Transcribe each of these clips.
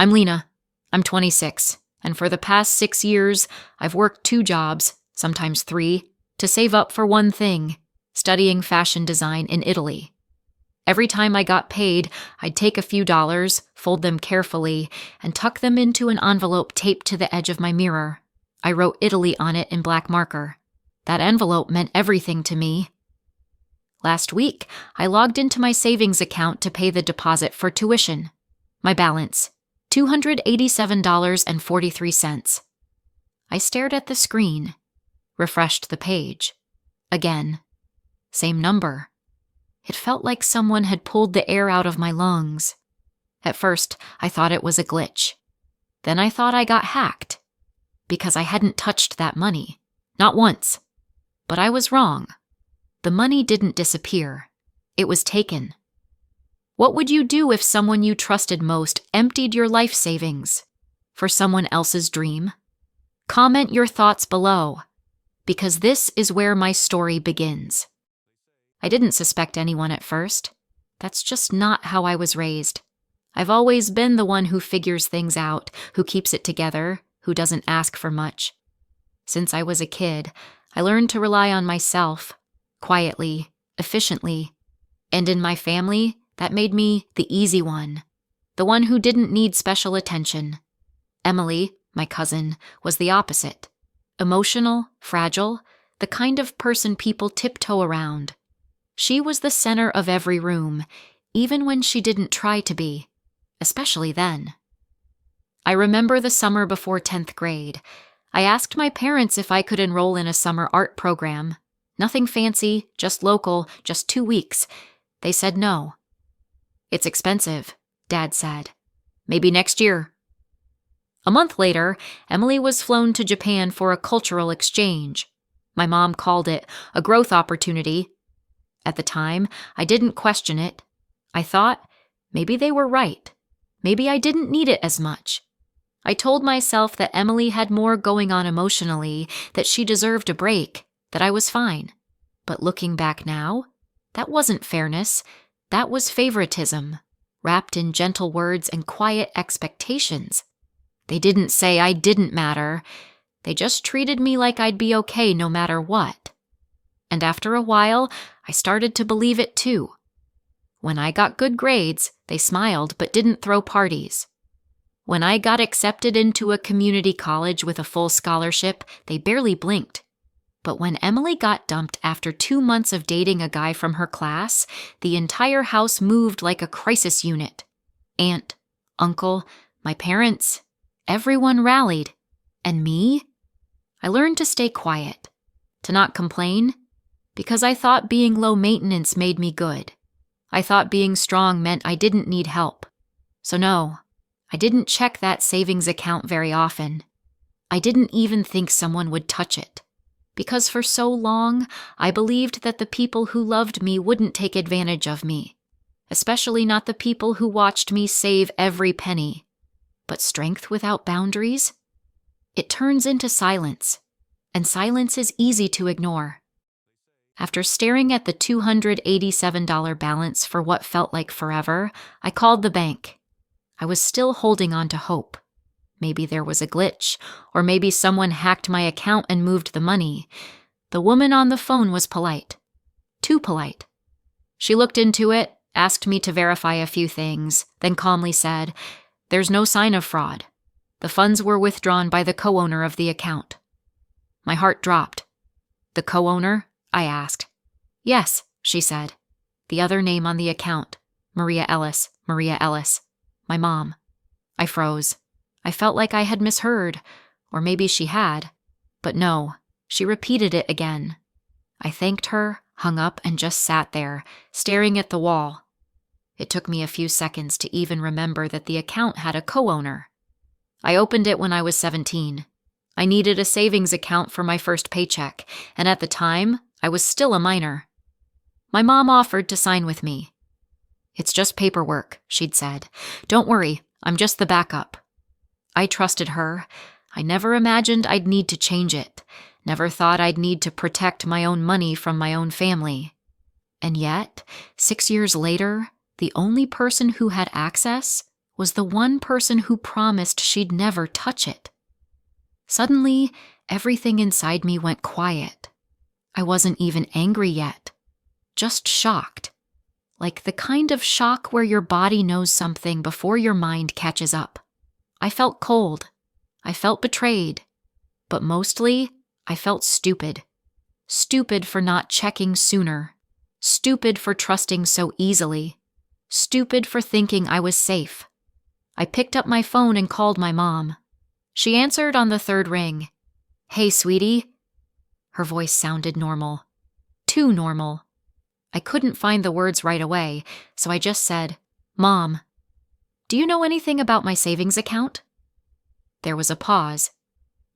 I'm Lena. I'm 26, and for the past 6 years, I've worked 2 jobs, sometimes 3, to save up for one thing, studying fashion design in Italy. Every time I got paid, I'd take a few dollars, fold them carefully, and tuck them into an envelope taped to the edge of my mirror. I wrote Italy on it in black marker. That envelope meant everything to me. Last week, I logged into my savings account to pay the deposit for tuition. My balance, $287.43. I stared at the screen, refreshed the page. Again. Same number. It felt like someone had pulled the air out of my lungs. At first, I thought it was a glitch. Then I thought I got hacked, because I hadn't touched that money. Not once. But I was wrong. The money didn't disappear. It was taken. What would you do if someone you trusted most emptied your life savings for someone else's dream? Comment your thoughts below, because this is where my story begins. I didn't suspect anyone at first. That's just not how I was raised. I've always been the one who figures things out, who keeps it together, who doesn't ask for much. Since I was a kid, I learned to rely on myself, quietly, efficiently, and in my family, that made me the easy one, the one who didn't need special attention. Emily, my cousin, was the opposite. Emotional, fragile, the kind of person people tiptoe around. She was the center of every room, even when she didn't try to be, especially then. I remember the summer before 10th grade. I asked my parents if I could enroll in a summer art program. Nothing fancy, just local, just 2 weeks. They said no. It's expensive, Dad said. Maybe next year. A month later, Emily was flown to Japan for a cultural exchange. My mom called it a growth opportunity. At the time, I didn't question it. I thought, maybe they were right. Maybe I didn't need it as much. I told myself that Emily had more going on emotionally, that she deserved a break, that I was fine. But looking back now, that wasn't fairness. That was favoritism, wrapped in gentle words and quiet expectations. They didn't say I didn't matter. They just treated me like I'd be okay no matter what. And after a while, I started to believe it too. When I got good grades, they smiled but didn't throw parties. When I got accepted into a community college with a full scholarship, they barely blinked. But when Emily got dumped after 2 months of dating a guy from her class, the entire house moved like a crisis unit. Aunt, uncle, my parents, everyone rallied. And me? I learned to stay quiet, to not complain, because I thought being low maintenance made me good. I thought being strong meant I didn't need help. So no, I didn't check that savings account very often. I didn't even think someone would touch it. Because for so long, I believed that the people who loved me wouldn't take advantage of me, especially not the people who watched me save every penny. But strength without boundaries? It turns into silence, and silence is easy to ignore. After staring at the $287 balance for what felt like forever, I called the bank. I was still holding on to hope. Maybe there was a glitch, or maybe someone hacked my account and moved the money. The woman on the phone was polite. Too polite. She looked into it, asked me to verify a few things, then calmly said, "There's no sign of fraud. The funds were withdrawn by the co-owner of the account." My heart dropped. "The co-owner?" I asked. "Yes," she said. "The other name on the account. Maria Ellis. Maria Ellis. My mom." I froze. I felt like I had misheard, or maybe she had. But no, she repeated it again. I thanked her, hung up, and just sat there, staring at the wall. It took me a few seconds to even remember that the account had a co-owner. I opened it when I was 17. I needed a savings account for my first paycheck, and at the time, I was still a minor. My mom offered to sign with me. "It's just paperwork," she'd said. "Don't worry, I'm just the backup." I trusted her. I never imagined I'd need to change it. Never thought I'd need to protect my own money from my own family. And yet, 6 years later, the only person who had access was the one person who promised she'd never touch it. Suddenly, everything inside me went quiet. I wasn't even angry yet, just shocked. Like the kind of shock where your body knows something before your mind catches up. I felt cold. I felt betrayed. But mostly, I felt stupid. Stupid for not checking sooner. Stupid for trusting so easily. Stupid for thinking I was safe. I picked up my phone and called my mom. She answered on the third ring. "Hey, sweetie." Her voice sounded normal. Too normal. I couldn't find the words right away, so I just said, "Mom, do you know anything about my savings account?" There was a pause.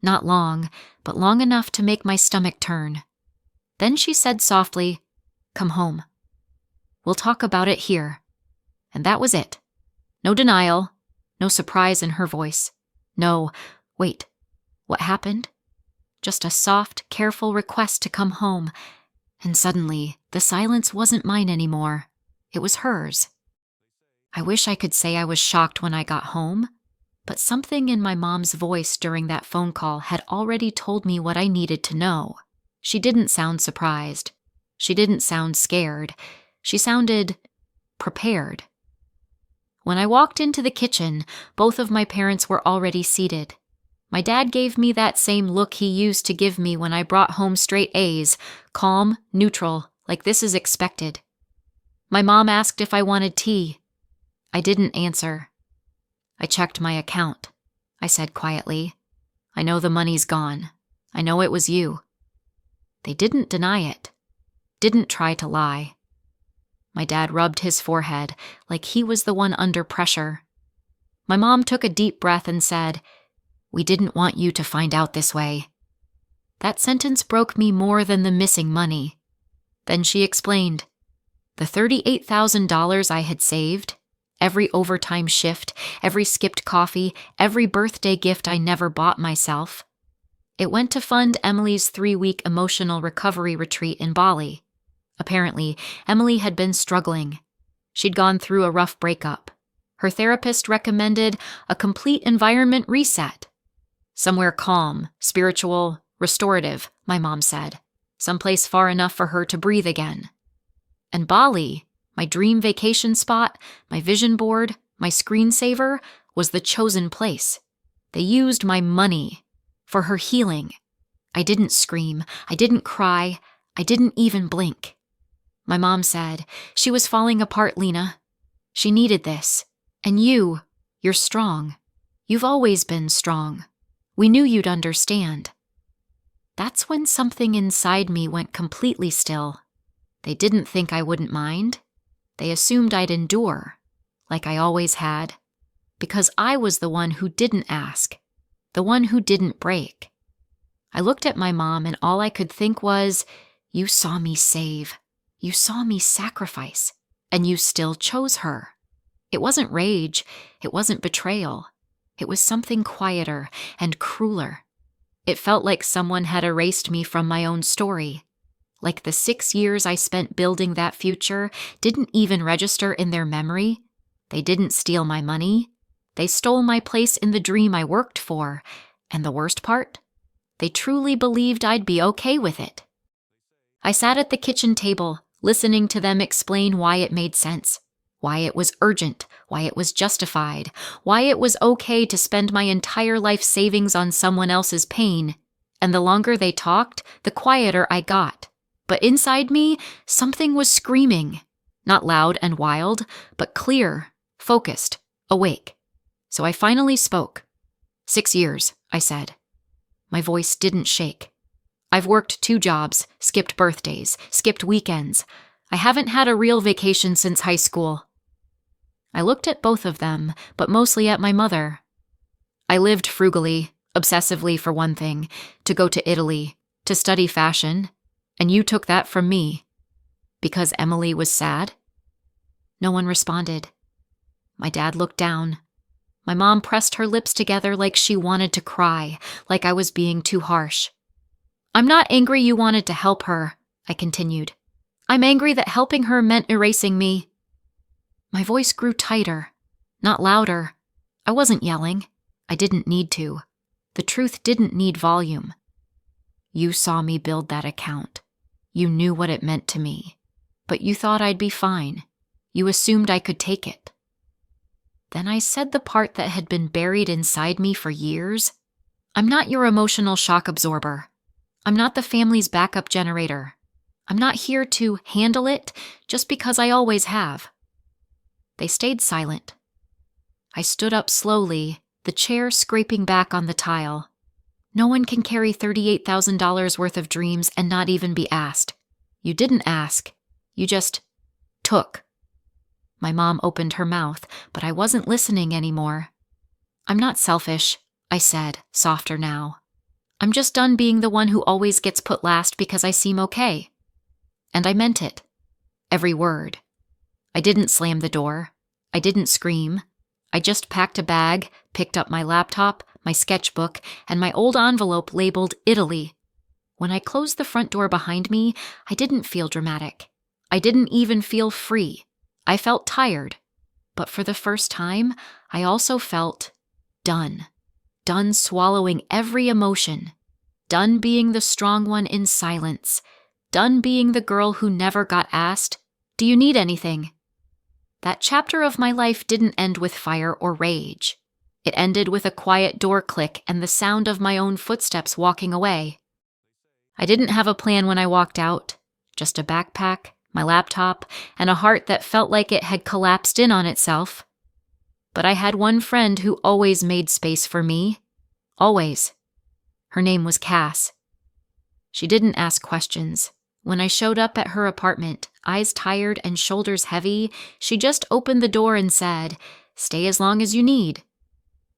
Not long, but long enough to make my stomach turn. Then she said softly, "Come home. We'll talk about it here." And that was it. No denial, no surprise in her voice. No, wait, what happened? Just a soft, careful request to come home. And suddenly, the silence wasn't mine anymore. It was hers. I wish I could say I was shocked when I got home, but something in my mom's voice during that phone call had already told me what I needed to know. She didn't sound surprised. She didn't sound scared. She sounded prepared. When I walked into the kitchen, both of my parents were already seated. My dad gave me that same look he used to give me when I brought home straight A's, calm, neutral, like this is expected. My mom asked if I wanted tea. I didn't answer. "I checked my account," I said quietly. "I know the money's gone. I know it was you." They didn't deny it. Didn't try to lie. My dad rubbed his forehead like he was the one under pressure. My mom took a deep breath and said, "We didn't want you to find out this way." That sentence broke me more than the missing money. Then she explained, the $38,000 I had saved, every overtime shift, every skipped coffee, every birthday gift I never bought myself, it went to fund Emily's 3-week emotional recovery retreat in Bali. Apparently, Emily had been struggling. She'd gone through a rough breakup. Her therapist recommended a complete environment reset. Somewhere calm, spiritual, restorative, my mom said. Someplace far enough for her to breathe again. And Bali, my dream vacation spot, my vision board, my screensaver, was the chosen place. They used my money for her healing. I didn't scream. I didn't cry. I didn't even blink. My mom said, "She was falling apart, Lena. She needed this. And you're strong. You've always been strong. We knew you'd understand." That's when something inside me went completely still. They didn't think I wouldn't mind. They assumed I'd endure, like I always had, because I was the one who didn't ask, the one who didn't break. I looked at my mom and all I could think was, "You saw me save. You saw me sacrifice, and you still chose her." It wasn't rage. It wasn't betrayal. It was something quieter and crueler. It felt like someone had erased me from my own story. Like the 6 years I spent building that future didn't even register in their memory. They didn't steal my money. They stole my place in the dream I worked for. And the worst part? They truly believed I'd be okay with it. I sat at the kitchen table, listening to them explain why it made sense, why it was urgent, why it was justified, why it was okay to spend my entire life savings on someone else's pain. And the longer they talked, the quieter I got. But inside me, something was screaming. Not loud and wild, but clear, focused, awake. So I finally spoke. 6 years, I said. My voice didn't shake. I've worked 2 jobs, skipped birthdays, skipped weekends. I haven't had a real vacation since high school. I looked at both of them, but mostly at my mother. I lived frugally, obsessively for one thing, to go to Italy, to study fashion, and you took that from me. Because Emily was sad? No one responded. My dad looked down. My mom pressed her lips together like she wanted to cry, like I was being too harsh. "I'm not angry you wanted to help her," I continued. "I'm angry that helping her meant erasing me." My voice grew tighter, Not louder. I wasn't yelling. I didn't need to. The truth didn't need volume. You saw me build that account. You knew what it meant to me. But you thought I'd be fine. You assumed I could take it. Then I said the part that had been buried inside me for years. I'm not your emotional shock absorber. I'm not the family's backup generator. I'm not here to handle it just because I always have. They stayed silent. I stood up slowly, the chair scraping back on the tile. No one can carry $38,000 worth of dreams and not even be asked. You didn't ask. You just took. My mom opened her mouth, but I wasn't listening anymore. I'm not selfish, I said, softer now. I'm just done being the one who always gets put last because I seem okay. And I meant it. Every word. I didn't slam the door. I didn't scream. I just packed a bag, picked up my laptop, my sketchbook, and my old envelope labeled Italy. When I closed the front door behind me, I didn't feel dramatic. I didn't even feel free. I felt tired. But for the first time, I also felt done. Done swallowing every emotion. Done being the strong one in silence. Done being the girl who never got asked, "Do you need anything?" That chapter of my life didn't end with fire or rage. It ended with a quiet door click and the sound of my own footsteps walking away. I didn't have a plan when I walked out, just a backpack, my laptop, and a heart that felt like it had collapsed in on itself. But I had one friend who always made space for me. Always. Her name was Cass. She didn't ask questions. When I showed up at her apartment, eyes tired and shoulders heavy, she just opened the door and said, "Stay as long as you need."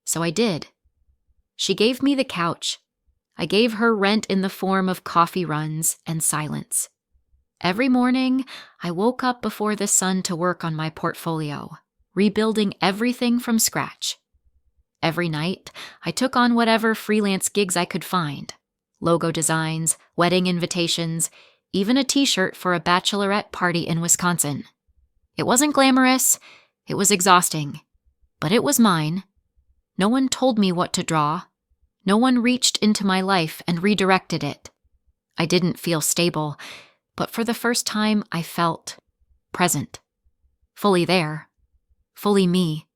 So I did. She gave me the couch. I gave her rent in the form of coffee runs and silence. Every morning, I woke up before the sun to work on my portfolio, rebuilding everything from scratch. Every night, I took on whatever freelance gigs I could find. Logo designs, wedding invitations, even a t-shirt for a bachelorette party in Wisconsin. It wasn't glamorous, it was exhausting, but it was mine. No one told me what to draw. No one reached into my life and redirected it. I didn't feel stable, but for the first time I felt present. Fully there. Fully me.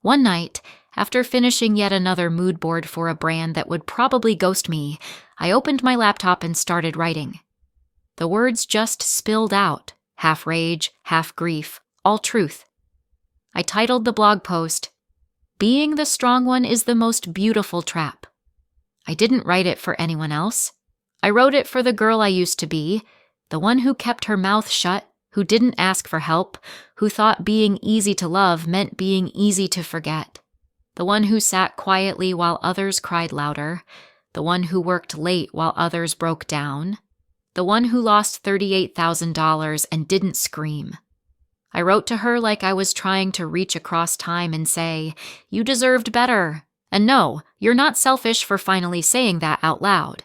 One night, after finishing yet another mood board for a brand that would probably ghost me, I opened my laptop and started writing. The words just spilled out, half rage, half grief, all truth. I titled the blog post, "Being the Strong One is the Most Beautiful Trap." I didn't write it for anyone else. I wrote it for the girl I used to be, the one who kept her mouth shut, who didn't ask for help, who thought being easy to love meant being easy to forget, the one who sat quietly while others cried louder, the one who worked late while others broke down, the one who lost $38,000 and didn't scream. I wrote to her like I was trying to reach across time and say, "You deserved better. And no, you're not selfish for finally saying that out loud."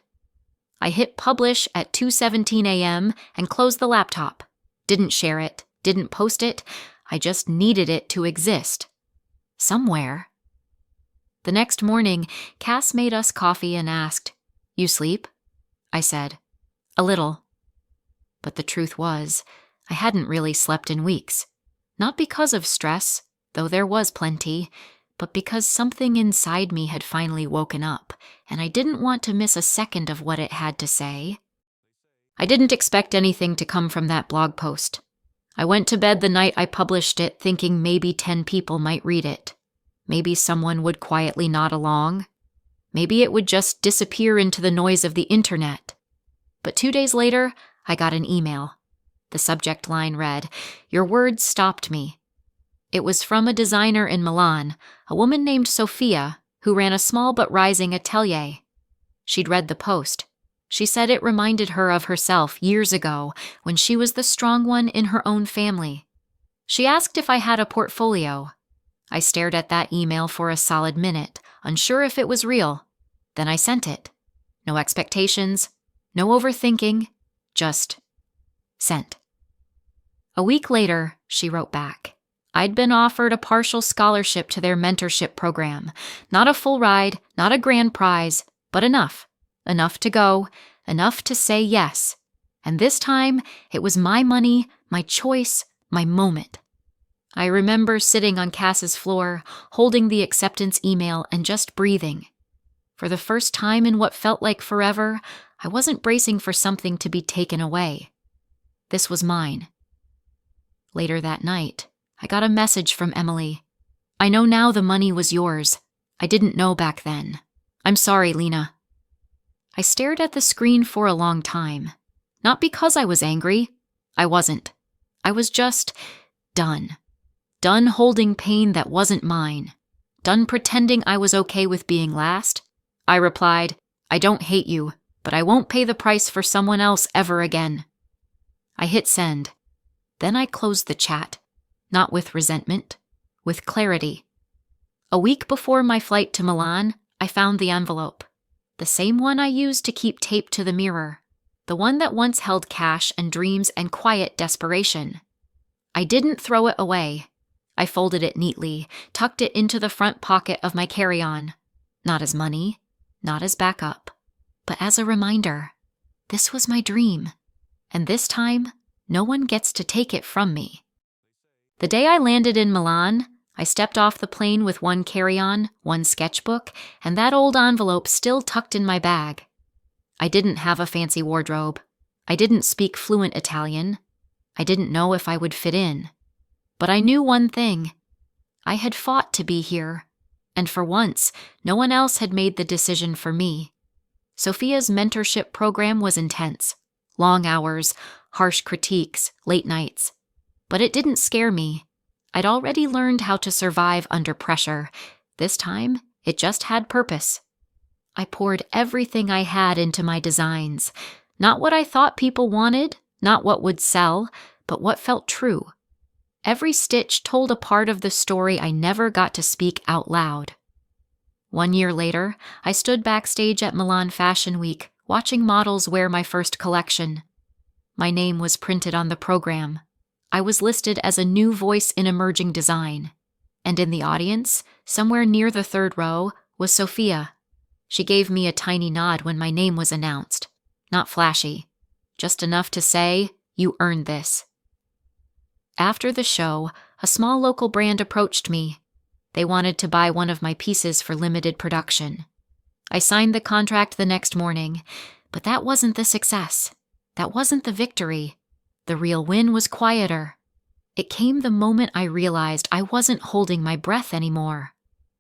I hit publish at 2:17 a.m. and closed the laptop. Didn't share it, didn't post it. I just needed it to exist. Somewhere. The next morning, Cass made us coffee and asked, "You sleep?" I said, "A little." But the truth was, I hadn't really slept in weeks. Not because of stress, though there was plenty, but because something inside me had finally woken up, and I didn't want to miss a second of what it had to say. I didn't expect anything to come from that blog post. I went to bed the night I published it thinking maybe 10 people might read it. Maybe someone would quietly nod along. Maybe it would just disappear into the noise of the internet. But 2 days later, I got an email. The subject line read, "Your words stopped me." It was from a designer in Milan, a woman named Sophia, who ran a small but rising atelier. She'd read the post. She said it reminded her of herself years ago when she was the strong one in her own family. She asked if I had a portfolio. I stared at that email for a solid minute, unsure if it was real. Then I sent it. No expectations, no overthinking, just sent. A week later, she wrote back. I'd been offered a partial scholarship to their mentorship program. Not a full ride, not a grand prize, but enough. Enough to go, enough to say yes. And this time, it was my money, my choice, my moment. I remember sitting on Cass's floor, holding the acceptance email and just breathing. For the first time in what felt like forever, I wasn't bracing for something to be taken away. This was mine. Later that night, I got a message from Emily. I know now the money was yours. I didn't know back then. I'm sorry, Lena. I stared at the screen for a long time. Not because I was angry. I wasn't. I was just done. Done holding pain that wasn't mine. Done pretending I was okay with being last. I replied, I don't hate you, but I won't pay the price for someone else ever again. I hit send. Then I closed the chat. Not with resentment, with clarity. A week before my flight to Milan, I found the envelope. The same one I used to keep taped to the mirror. The one that once held cash and dreams and quiet desperation. I didn't throw it away. I folded it neatly, tucked it into the front pocket of my carry-on. Not as money, not as backup, but as a reminder. This was my dream. And this time, no one gets to take it from me. The day I landed in Milan, I stepped off the plane with one carry-on, one sketchbook, and that old envelope still tucked in my bag. I didn't have a fancy wardrobe. I didn't speak fluent Italian. I didn't know if I would fit in. But I knew one thing. I had fought to be here, and for once, no one else had made the decision for me. Sophia's mentorship program was intense. Long hours, harsh critiques, late nights. But it didn't scare me. I'd already learned how to survive under pressure. This time, it just had purpose. I poured everything I had into my designs. Not what I thought people wanted, not what would sell, but what felt true. Every stitch told a part of the story I never got to speak out loud. 1 year later, I stood backstage at Milan Fashion Week, watching models wear my first collection. My name was printed on the program. I was listed as a new voice in emerging design. And in the audience, somewhere near the third row, was Sophia. She gave me a tiny nod when my name was announced. Not flashy. Just enough to say, you earned this. After the show, a small local brand approached me. They wanted to buy one of my pieces for limited production. I signed the contract the next morning, but that wasn't the success. That wasn't the victory. The real win was quieter. It came the moment I realized I wasn't holding my breath anymore.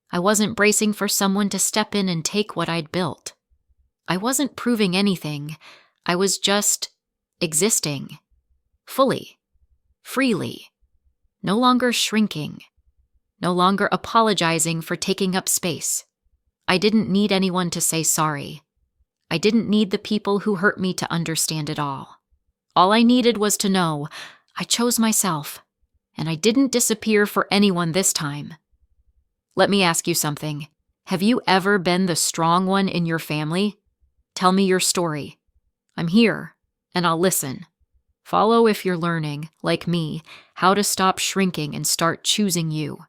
I wasn't bracing for someone to step in and take what I'd built. I wasn't proving anything. I was just existing. Fully. Freely. No longer shrinking. No longer apologizing for taking up space. I didn't need anyone to say sorry. I didn't need the people who hurt me to understand it all. All I needed was to know I chose myself, and I didn't disappear for anyone this time. Let me ask you something. Have you ever been the strong one in your family? Tell me your story. I'm here, and I'll listen. Follow if you're learning, like me, how to stop shrinking and start choosing you.